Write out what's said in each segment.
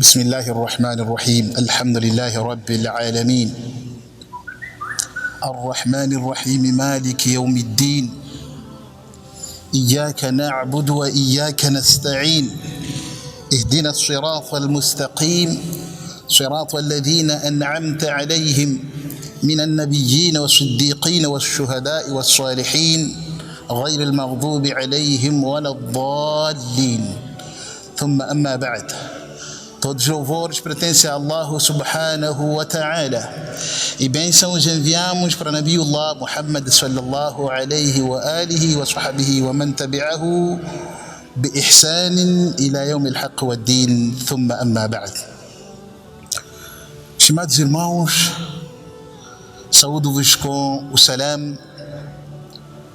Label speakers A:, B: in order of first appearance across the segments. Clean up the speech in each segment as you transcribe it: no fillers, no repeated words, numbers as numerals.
A: بسم الله الرحمن الرحيم الحمد لله رب العالمين الرحمن الرحيم مالك يوم الدين إياك نعبد وإياك نستعين اهدنا الصراط المستقيم صراط الذين أنعمت عليهم من النبيين والصديقين والشهداء والصالحين غير المغضوب عليهم ولا الضالين ثم أما بعد. Todos os louvores pertencem a Allah subhanahu wa ta'ala. E bênçãos enviamos para Nabiullah Muhammad sallallahu alayhi wa alihi wa sahbihi wa man tabi'ahu bi ihsanin ila yawm al-haqq wa ad-din. Thumma amma ba'd. Estimados irmãos, saúdo-vos com o salam.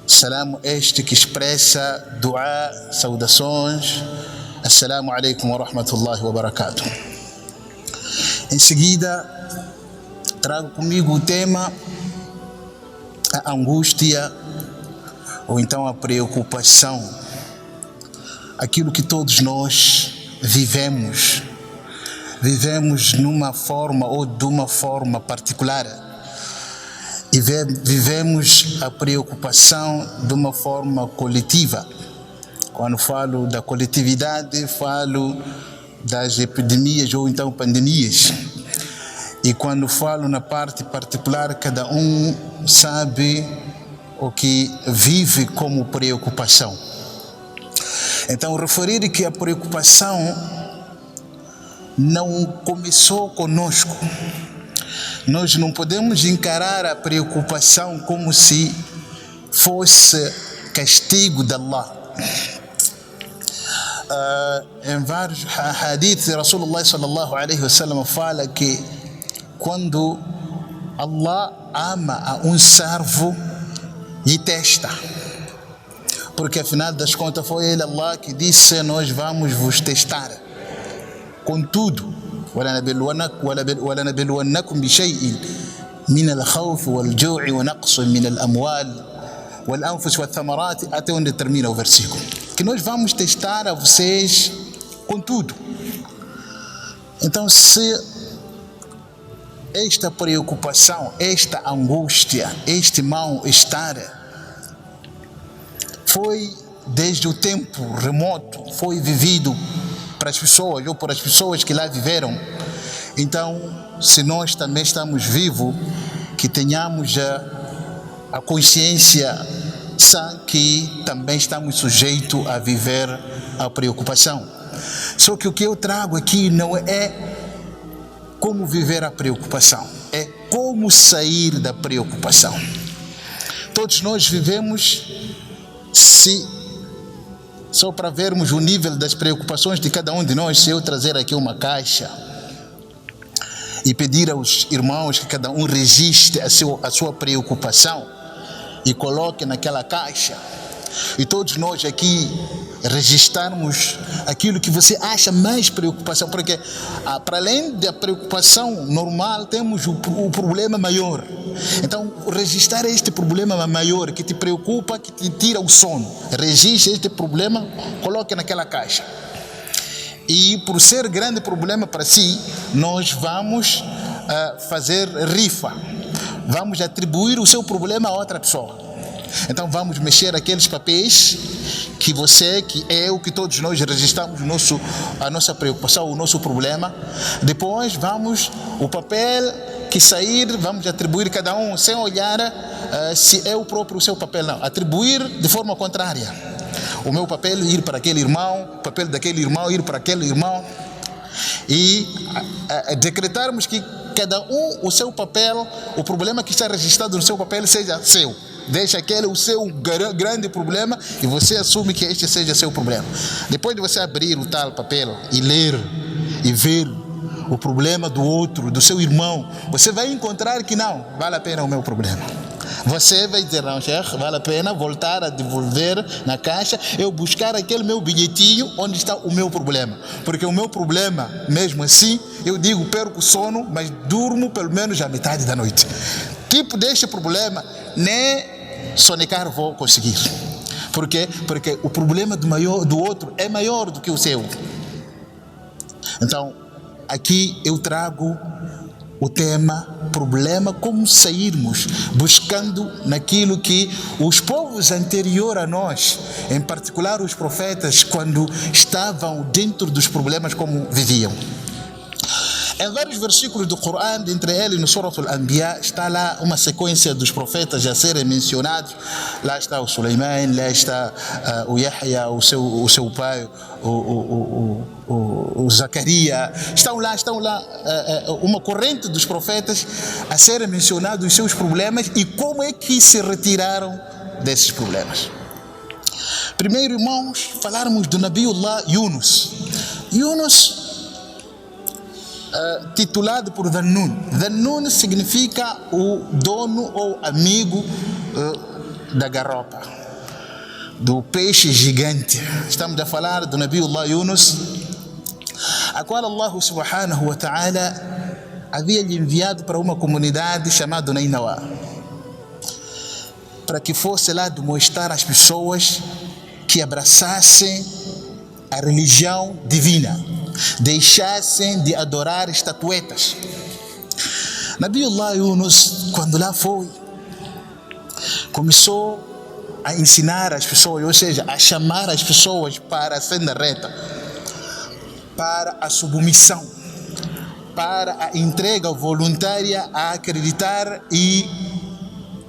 A: Salam este que expressa dua, saudações. Assalamu alaikum wa rahmatullahi wa barakatuh. Em seguida, trago comigo o tema a angústia ou então a preocupação. Aquilo que todos nós vivemos numa forma ou de uma forma particular. E vivemos a preocupação de uma forma coletiva. Quando falo da coletividade, falo das epidemias ou então pandemias. E quando falo na parte particular, cada um sabe o que vive como preocupação. Então, referir que a preocupação não começou conosco. Nós não podemos encarar a preocupação como se fosse castigo de Allah. Em vários hadiths, Rasulullah sallallahu alaihi wasallam fala que quando Allah ama a um servo e testa, porque afinal das contas foi ele, Allah, que disse: nós vamos vos testar com tudo. وَلَنَبِلُوَنَّكُمْ بِشَيْءٍ مِنَ الْخَوْفِ وَالْجُوعِ وَنَقْصٍ مِنَ الْأَمْوَالِ وَالْأَنْفُسِ وَالثَّمَرَاتِ, até onde termina o versículo. Que nós vamos testar a vocês com tudo. Então, se esta preocupação, esta angústia, este mal-estar foi desde o tempo remoto, foi vivido para as pessoas ou por as pessoas que lá viveram, então, se nós também estamos vivos, que tenhamos a consciência sã que também estamos sujeitos a viver a preocupação. Só que o que eu trago aqui não é como viver a preocupação, é como sair da preocupação. Todos nós vivemos, só para vermos o nível das preocupações de cada um de nós, se eu trazer aqui uma caixa e pedir aos irmãos que cada um registre a sua preocupação e coloque naquela caixa, e todos nós aqui registrarmos aquilo que você acha mais preocupação, porque para além da preocupação normal temos o problema maior. Então, registrar este problema maior que te preocupa, que te tira o sono, registre este problema, coloque naquela caixa. E por ser grande problema para si, nós vamos fazer rifa, vamos atribuir o seu problema a outra pessoa. Então vamos mexer aqueles papéis que você, que eu, que todos nós registramos a nossa preocupação, o nosso problema. Depois o papel que sair, vamos atribuir cada um, sem olhar se é o próprio seu papel, não. Atribuir de forma contrária. O meu papel ir para aquele irmão, o papel daquele irmão ir para aquele irmão. E decretarmos que cada um, o seu papel, o problema que está registrado no seu papel seja seu. Deixa aquele o seu grande problema e você assume que este seja seu problema. Depois de você abrir o tal papel e ler e ver o problema do outro, do seu irmão, você vai encontrar que não vale a pena o meu problema. Você vai dizer: não, Sheikh, vale a pena voltar a devolver na caixa, eu buscar aquele meu bilhetinho onde está o meu problema. Porque o meu problema, mesmo assim, eu digo, perco o sono, mas durmo pelo menos a metade da noite. Tipo deste problema, nem sonecar vou conseguir. Por quê? Porque o problema do outro é maior do que o seu. Então, aqui eu trago o tema problema, como sairmos, buscando naquilo que os povos anteriores a nós, em particular os profetas, quando estavam dentro dos problemas, como viviam. Em vários versículos do Corão, entre eles no Surah Al-Anbiya, está lá uma sequência dos profetas a serem mencionados. Lá está o Suleiman, lá está o Yahya, o seu pai, o Zacarias. Estão lá uma corrente dos profetas a serem mencionados os seus problemas e como é que se retiraram desses problemas. Primeiro, irmãos, falarmos do Nabiullah Yunus. Yunus, titulado por Dhannun. Dhannun significa o dono ou amigo da garopa, do peixe gigante. Estamos a falar do Nabiullah Yunus, a qual Allah subhanahu wa ta'ala havia lhe enviado para uma comunidade chamada Nainawa, para que fosse lá demonstrar às pessoas que abraçassem a religião divina, deixassem de adorar estatuetas. Nabiullah Yunus, quando lá foi, começou a ensinar as pessoas, ou seja, a chamar as pessoas para a senda reta, para a submissão, para a entrega voluntária, a acreditar e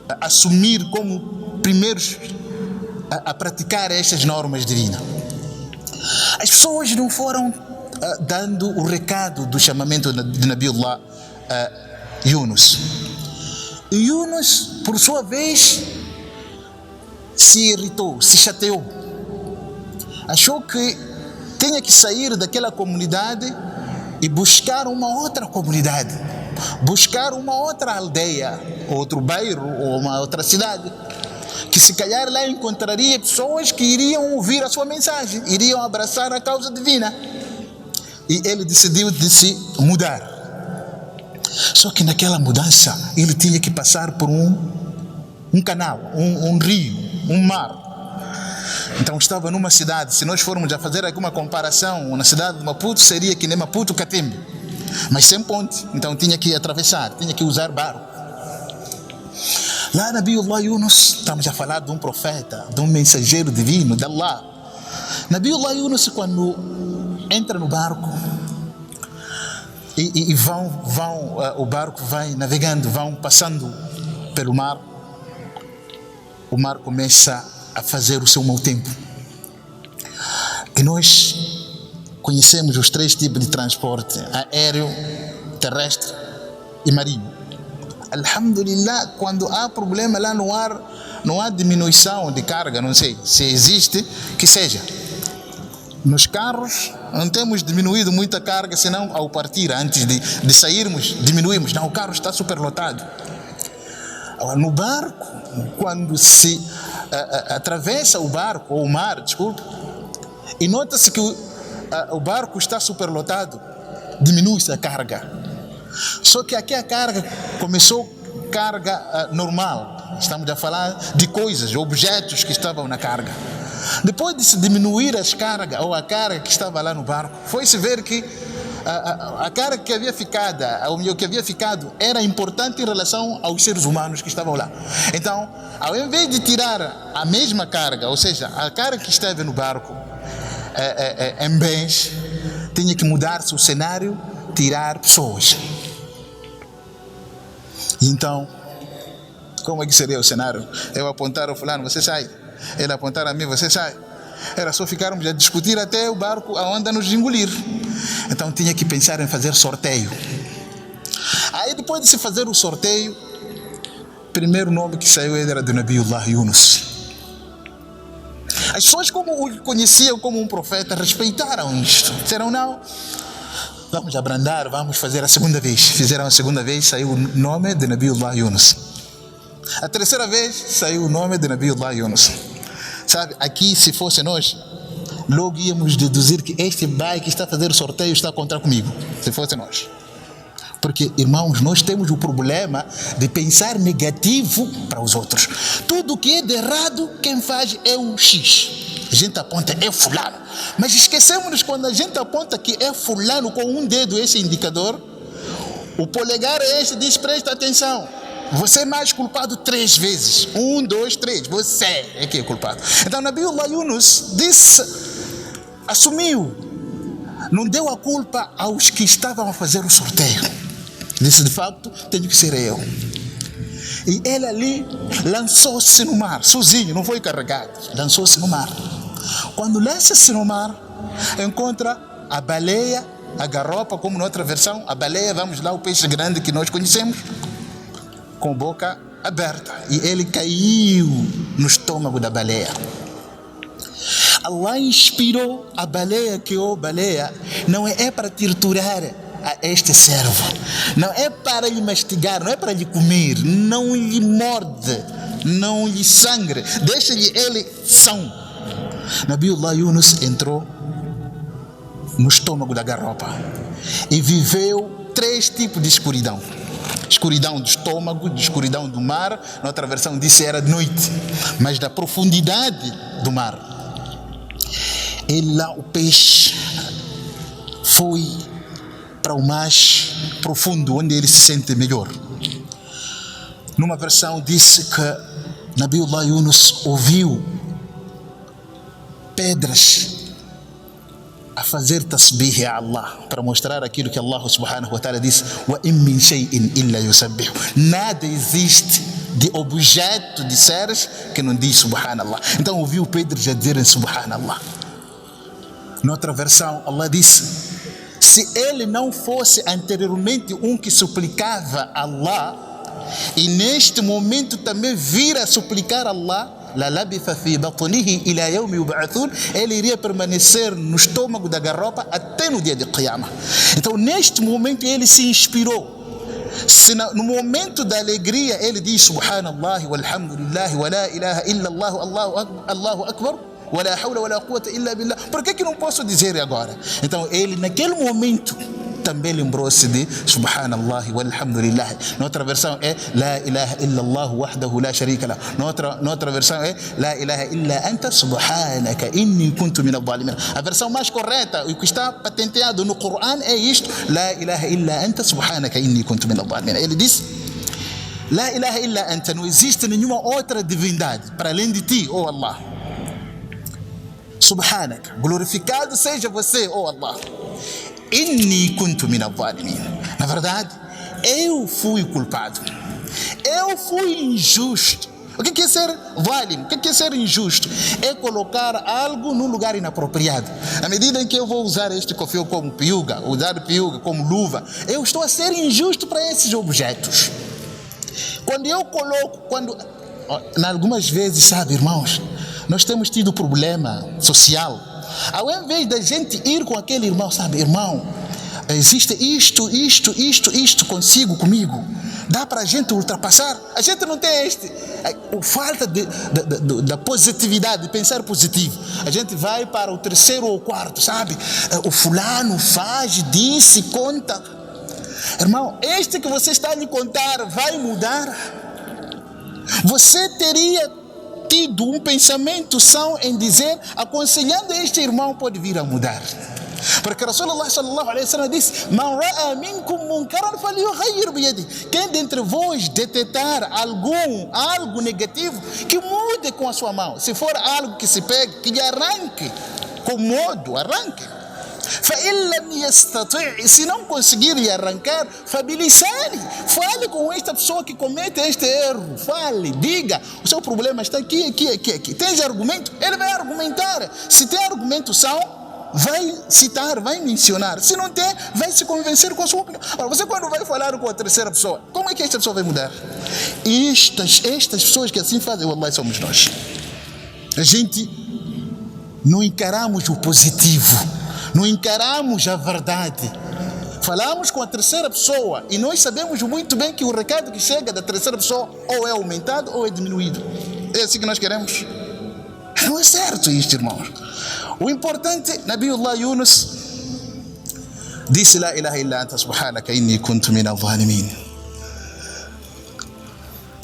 A: a assumir como primeiros a praticar estas normas divinas. As pessoas não foram dando o recado do chamamento de Nabiullah Yunus. E Yunus, por sua vez, se irritou, se chateou. Achou que tinha que sair daquela comunidade e buscar uma outra comunidade, buscar uma outra aldeia, outro bairro ou uma outra cidade, que se calhar lá encontraria pessoas que iriam ouvir a sua mensagem, iriam abraçar a causa divina. E ele decidiu de se mudar. Só que naquela mudança ele tinha que passar por um canal, um rio, um mar. Então estava numa cidade. Se nós formos a fazer alguma comparação na cidade de Maputo, seria que nem Maputo, Catembe, mas sem ponte. Então tinha que atravessar, tinha que usar barco. Lá Nabiullah Yunus, estamos a falar de um profeta, de um mensageiro divino de Allah. Nabiullah Yunus, quando entra no barco e o barco vai navegando, vão passando pelo mar, o mar começa a fazer o seu mau tempo. E nós conhecemos os 3 tipos de transporte: aéreo, terrestre e marinho. Alhamdulillah, quando há problema lá no ar, não há diminuição de carga, não sei se existe, que seja. Nos carros não temos diminuído muita carga, senão ao partir, antes de sairmos, diminuímos. Não, o carro está superlotado. No barco, quando se atravessa o barco, ou o mar, desculpe, e nota-se que o barco está superlotado, diminui-se a carga. Só que aqui a carga começou carga normal. Estamos a falar de coisas, objetos que estavam na carga. Depois de se diminuir as cargas, ou a carga que estava lá no barco, foi-se ver que a carga que havia ficado era importante em relação aos seres humanos que estavam lá. Então, ao invés de tirar a mesma carga, ou seja, a carga que estava no barco em bens, tinha que mudar-se o cenário, tirar pessoas. Então, como é que seria o cenário? Eu apontar ao fulano, você sai. Ele apontar a mim, você sai. Era só ficarmos a discutir até o barco a onda nos engolir. Então tinha que pensar em fazer sorteio. Aí depois de se fazer o sorteio, o primeiro nome que saiu era do Nabiullah Yunus. As pessoas, como o conheciam como um profeta, respeitaram isto. Disseram, não, vamos abrandar, vamos fazer a segunda vez. Fizeram a segunda vez, saiu o nome de Nabiullah Yunus. A terceira vez, saiu o nome de Nabiullah Yunus. Sabe, aqui se fosse nós, logo íamos deduzir que este bai que está a fazer o sorteio está contra comigo, se fosse nós. Porque, irmãos, nós temos o problema de pensar negativo para os outros. Tudo que é de errado, quem faz é o X. a gente aponta, é fulano. Mas esquecemos quando a gente aponta que é fulano com um dedo, esse indicador, o polegar é esse, diz, presta atenção. Você é mais culpado 3 vezes. 1, 2, 3. Você é que é culpado. Então, Nabiullah Yunus disse, assumiu. Não deu a culpa aos que estavam a fazer o sorteio. Disse, de facto, tenho que ser eu. E ele ali lançou-se no mar, sozinho, não foi carregado. Lançou-se no mar. Quando lança-se no mar, encontra a baleia, a garropa, como na outra versão, a baleia, vamos lá, o peixe grande que nós conhecemos, com a boca aberta. E ele caiu no estômago da baleia. Allah inspirou a baleia, que baleia não é para torturar a este servo, não é para lhe mastigar, não é para lhe comer, não lhe morde, não lhe sangra, deixa-lhe ele são. Nabiullah Yunus entrou no estômago da garropa e viveu 3 tipos de escuridão. Escuridão do estômago, de escuridão do mar. Na outra versão disse era de noite, mas da profundidade do mar. Ele lá, o peixe, foi para o mais profundo, onde ele se sente melhor. Numa versão disse que Nabiullah Yunus ouviu pedras a fazer tasbih a Allah, para mostrar aquilo que Allah subhanahu wa ta'ala disse, wa in min shay'in illa yusabbihu. Nada existe de objeto de seres que não diz subhanallah. Então ouviu pedras a dizerem subhanallah. Noutra versão Allah disse, se ele não fosse anteriormente um que suplicava a Allah, e neste momento também vir a suplicar a Allah, ele iria permanecer no estômago da garropa até no dia de Qiyamah. Então neste momento ele se inspirou. Se no momento da alegria ele diz subhanallah walhamdulillah wa la ilaha illallah Allahu akbar wa la hawla wa la quwwata illa billah, por que não posso dizer agora? Então ele naquele momento também lembrou-se de subhanallah walhamdulillah. Noutra versão é la ilaha illallah wahdahu la sharika lah. Noutra versão é la ilaha illa anta subhanaka inni kuntu minadh dhalimin. A versão mais correta, o que está patenteado no Coran é isto, la ilaha illa anta subhanaka inni kuntu minadh dhalimin. Ele disse, la ilaha illa anta, não existe nenhuma outra divindade para além de ti, oh Allah. Subhanaka, glorificado seja você, oh Allah. Inni kuntu minadh dhalimin. Na verdade, eu fui culpado. Eu fui injusto. O que é ser dhalim? O que é ser injusto? É colocar algo no lugar inapropriado. À medida em que eu vou usar este cofio como piuga, usar piuga como luva, eu estou a ser injusto para esses objetos. Quando eu coloco, algumas vezes, sabe, irmãos, nós temos tido problema social. Ao invés da gente ir com aquele irmão, sabe, irmão, existe isto consigo, comigo, dá para a gente ultrapassar. A gente não tem falta da positividade, de pensar positivo. A gente vai para o 3º ou 4º, sabe, o fulano faz, disse, conta. Irmão, este que você está a lhe contar vai mudar? Você teria tido um pensamento são em dizer, aconselhando este irmão pode vir a mudar. Porque Rasulullah sallallahu alaihi wasallam disse, man ra'a minkum munkaran falyughayyir biyadi. Quem dentre vós detectar algo negativo, que mude com a sua mão. Se for algo que se pegue, que lhe arranque com modo, arranque. Se não conseguir lhe arrancar, fale com esta pessoa que comete este erro, fale, diga, o seu problema está aqui. Tens argumento? Ele vai argumentar. Se tem argumentação, vai citar, vai mencionar. Se não tem, vai se convencer com a sua opinião. Agora, você quando vai falar com a 3ª pessoa, como é que esta pessoa vai mudar? Estas pessoas que assim fazem, wallahi, somos nós. A gente não encaramos o positivo, não encaramos a verdade. Falamos com a 3ª pessoa e nós sabemos muito bem que o recado que chega da 3ª pessoa ou é aumentado ou é diminuído. É assim que nós queremos? Não é certo isto, irmãos. O importante, Nabiullah Yunus disse, la ilaha illa anta subhanaka inni kuntu minadh dhalimin.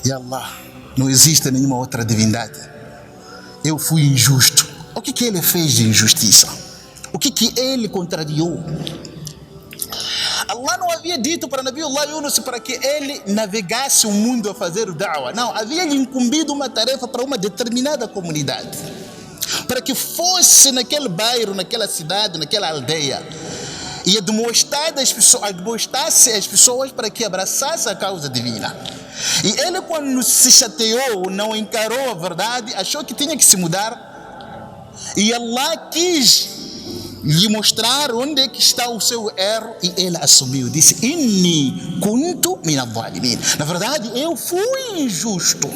A: Ya Allah, não existe nenhuma outra divindade. Eu fui injusto. O que ele fez de injustiça? O que ele contrariou? Allah não havia dito para Nabiullah Yunus para que ele navegasse o mundo a fazer o da'wah. Não, havia lhe incumbido uma tarefa para uma determinada comunidade, para que fosse naquele bairro, naquela cidade, naquela aldeia, e demonstrasse às pessoas para que abraçasse a causa divina. E ele, quando se chateou, não encarou a verdade, achou que tinha que se mudar, e Allah quis lhe mostrar onde é que está o seu erro, e ele assumiu, disse: Inni kuntu min adh-dhalimin. Na verdade, eu fui injusto,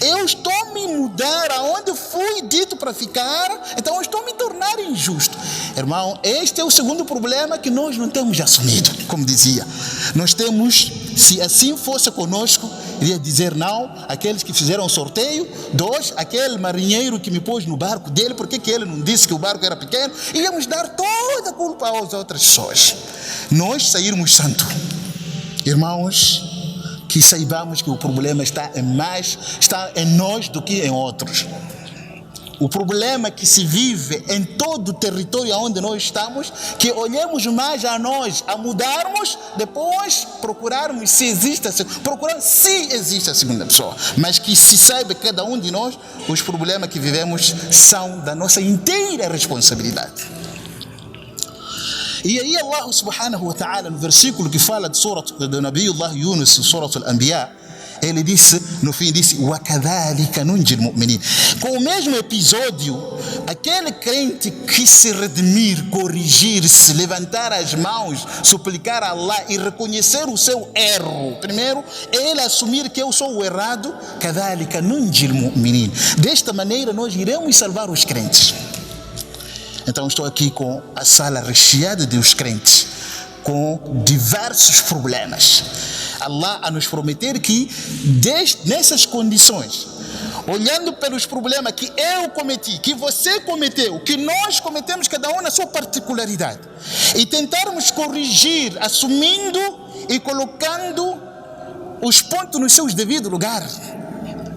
A: eu estou a me mudar aonde fui dito para ficar, então eu estou a me tornar injusto. Irmão, este é o segundo problema que nós não temos assumido. Como dizia, nós temos, se assim fosse conosco, iria dizer não àqueles que fizeram o sorteio, 2, aquele marinheiro que me pôs no barco dele, porque que ele não disse que o barco era pequeno, íamos dar toda a culpa às outras pessoas. Nós sairmos santo. Irmãos, que saibamos que o problema está em nós do que em outros. O problema que se vive em todo o território onde nós estamos, que olhemos mais a nós, a mudarmos, depois procurarmos se existe a segunda pessoa. Mas que se saiba cada um de nós, os problemas que vivemos são da nossa inteira responsabilidade. E aí Allah subhanahu wa ta'ala, no versículo que fala de Nabiullah Yunus, Surat al-Anbiya, ele disse, no fim disse: وَكَذَلِكَ نُنْجِي الْمُؤْمِنِينَ. Com o mesmo episódio, aquele crente que se redimir, corrigir-se, levantar as mãos, suplicar a Allah e reconhecer o seu erro, primeiro, ele assumir que eu sou o errado, كَذَلِكَ نُنْجِي الْمُؤْمِنِينَ. Desta maneira nós iremos salvar os crentes. Então estou aqui com a sala recheada de os crentes, com diversos problemas. Allah a nos prometer que nessas condições, olhando pelos problemas que eu cometi, que você cometeu, que nós cometemos, cada um na sua particularidade, e tentarmos corrigir, assumindo e colocando os pontos nos seus devidos lugares.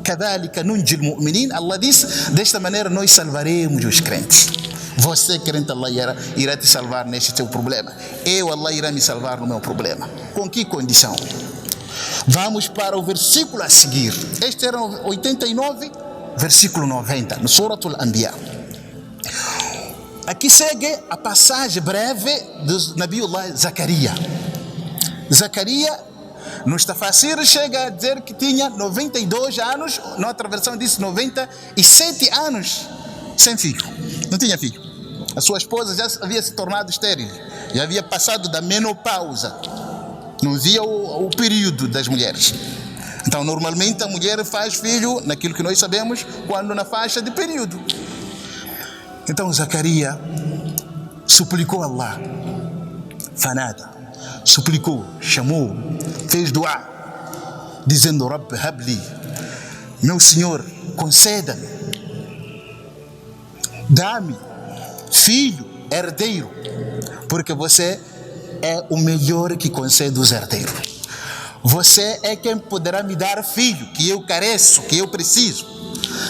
A: كَذَلِكَ نُنْجِي الْمُؤْمِنِينَ. Allah disse: desta maneira nós salvaremos os crentes. Você, crente, Allah irá te salvar neste teu problema. Eu, Allah, irá me salvar no meu problema. Com que condição? Vamos para o versículo a seguir. Este era 89, versículo 90, no Surat al-Anbiya. Aqui segue a passagem breve de Nabiullah Zacarias. Zacarias, nos tafasir, chega a dizer que tinha 92 anos, na outra versão diz 97 anos, sem filho. Não tinha filho. A sua esposa já havia se tornado estéril, já havia passado da menopausa. Não via o período das mulheres. Então, normalmente a mulher faz filho, naquilo que nós sabemos, quando na faixa de período. Então Zacarias suplicou a Allah, fanada, suplicou, chamou, fez dua, dizendo: Rabb habli, meu Senhor, conceda-me, dá-me filho, herdeiro, porque você é o melhor que concede os herdeiros. Você é quem poderá me dar filho, que eu careço, que eu preciso.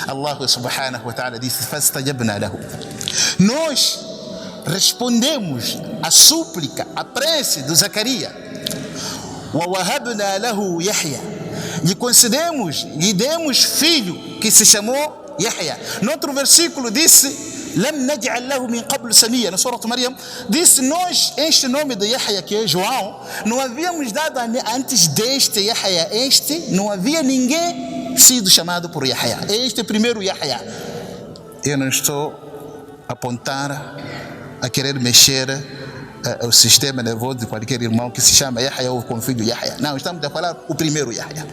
A: Allah subhanahu wa ta'ala disse: fastajabna lahu. Nós respondemos a súplica, a prece de Zacarias. Wa wahabna lahu Yahya. Lhe concedemos, lhe demos filho, que se chamou Yahya. No outro versículo disse: Lam naj'al lahu min qabl samiyya. Na Surah Maryam disse: nós, este nome de Yahya, que é João, não havíamos dado antes deste Yahya. Este não havia ninguém sido chamado por Yahya. Este primeiro Yahya. Eu não estou a apontar, a querer mexer o sistema nervoso de qualquer irmão que se chama Yahya ou com filho Yahya. Não, estamos a falar o primeiro Yahya.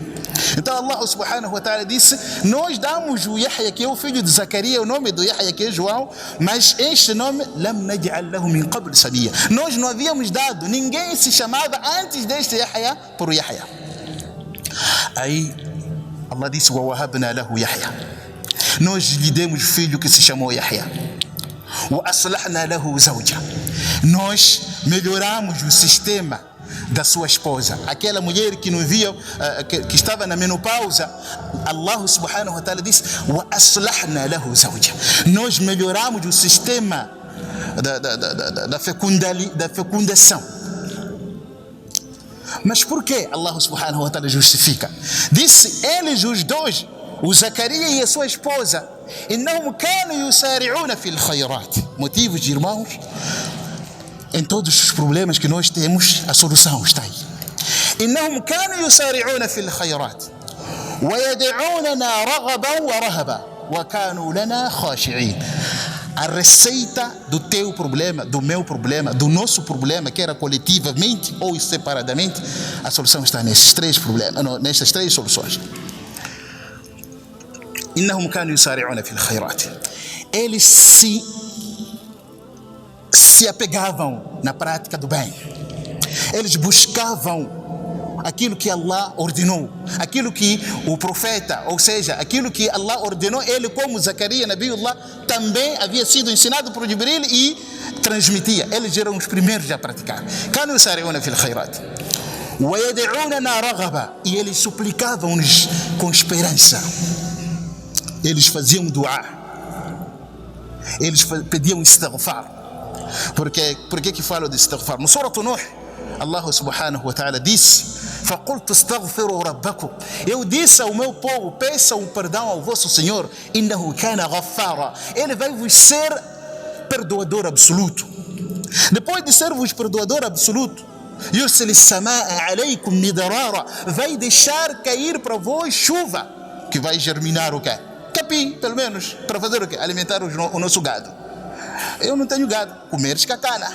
A: Então Allah subhanahu wa ta'ala disse: nós damos o Yahya, que é o filho de Zacarias, o nome do Yahya, que é João, mas este nome, lam naj'al lahu min qabl samiyya. Nós não havíamos dado, ninguém se chamava antes deste Yahya por Yahya. Aí Allah disse: wa wahabna lahu Yahya. Nós lhe demos filho que se chamou Yahya. Wa aslahna lahu zawja. Nós melhoramos o sistema da sua esposa, aquela mulher que não via, que estava na menopausa. Allah subhanahu wa ta'ala disse: wa aslahna lahu zawja. Nós melhoramos o sistema da fecundação. Mas por que Allah subhanahu wa ta'ala justifica? Disse eles os dois, o Zacarias e a sua esposa, innahum kanu yusari'una fil khayrat. Motivos, de irmãos, em todos os problemas que nós temos, a solução está aí. Innahum kanu yusari'una fil khayrat wa yad'unana raghaban wa rahaba wa kanu lana khashi'in. A receita do teu problema, do meu problema, do nosso problema, quer coletivamente ou separadamente, a solução está nesses três problemas, nessas três soluções. Innahum kanu yusari'una fil khayrat. Eles se apegavam na prática do bem. Eles buscavam aquilo que Allah ordenou, aquilo que o profeta, ou seja, aquilo que Allah ordenou, ele como Zacarias, Nabiullah, também havia sido ensinado por Jibril e transmitia. Eles eram os primeiros a praticar. Kanu yusari'una fil khayrat wa yad'unana raghaba. E eles suplicavam-nos com esperança. Eles faziam dua. Eles pediam istighfar. Por que falo de istighfar? No Surah Nuh, Allah subhanahu wa ta'ala disse: فَقُلْتُ اسْتَغْفِرُوا رَبَّكُمْ. Eu disse ao meu povo: peçam perdão ao vosso Senhor. إِنَّهُ كَانَ غَفَّارًا. Ele vai vos ser perdoador absoluto. Depois de ser-vos perdoador absoluto, يُرْسِلِ السَّمَاءَ عَلَيْكُمْ مِدْرَارًا. Vai deixar cair para vós chuva, que vai germinar o quê? Capim, pelo menos, para fazer o quê? Alimentar o nosso gado. Eu não tenho gado, comer escacana.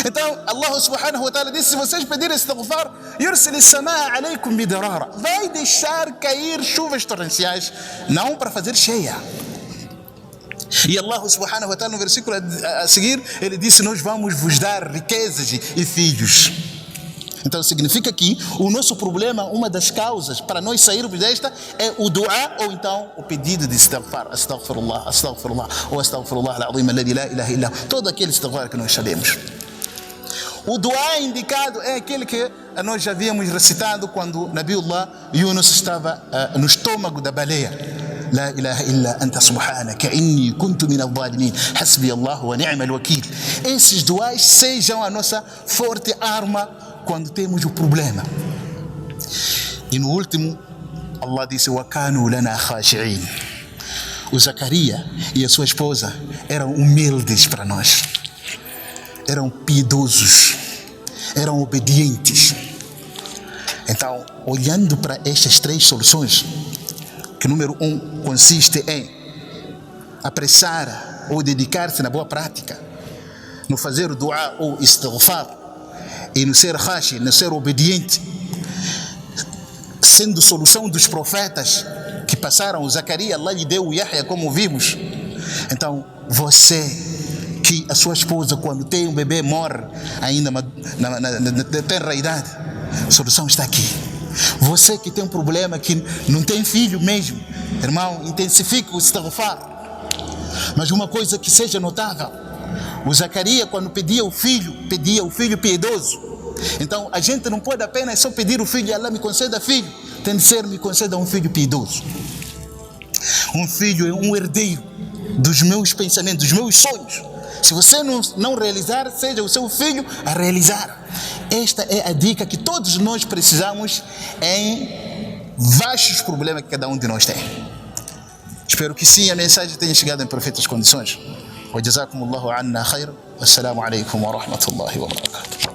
A: Então Allah subhanahu wa ta'ala disse: se vocês pedirem istighfar, yursil as-samaa alaykum midrara, vai deixar cair chuvas torrenciais, não para fazer cheia. E Allah subhanahu wa ta'ala, no versículo a seguir, ele disse: nós vamos vos dar riquezas e filhos. Então significa que o nosso problema, uma das causas para nós sairmos desta, é o dua, ou então o pedido de istighfar. Astaghfirullah, astaghfirullah, ou astaghfirullah al-azim alladhi la ilaha illa hu. Todo aquele istighfar que nós sabemos. O dua indicado é aquele que nós já havíamos recitado quando Nabiullah Yunus estava no estômago da baleia. La ilaha illa anta subhanaka inni kuntu min al-zalimin hasbi Allah wa ni'mal wakil. Esses duas sejam a nossa forte arma quando temos o problema. E no último, Allah disse: wa kanu lana khashi'in. O Zacarias e a sua esposa eram humildes para nós. Eram piedosos, eram obedientes. Então, olhando para estas três soluções, que número 1 consiste em apressar ou dedicar-se na boa prática, no fazer o dua ou istighfar, e no ser khashi, no ser obediente, sendo solução dos profetas que passaram. O Zacarias, Allah lhe deu o Yahya, como vimos. Então, você que a sua esposa, quando tem um bebê, morre ainda na tenra idade, a solução está aqui. Você que tem um problema, que não tem filho mesmo, irmão, intensifique o istighfar. Mas uma coisa que seja notável: o Zacarias, quando pedia o filho piedoso. Então a gente não pode apenas só pedir o filho: Allah me conceda filho. Tem de ser: me conceda um filho piedoso. Um filho é um herdeiro dos meus pensamentos, dos meus sonhos. Se você não realizar, seja o seu filho a realizar. Esta é a dica que todos nós precisamos em vastos problemas que cada um de nós tem. Espero que sim, a mensagem tenha chegado em perfeitas condições. Wa jazakumullahu anna khair. Wassalamu alaikum wa rahmatullahi wa barakatuh.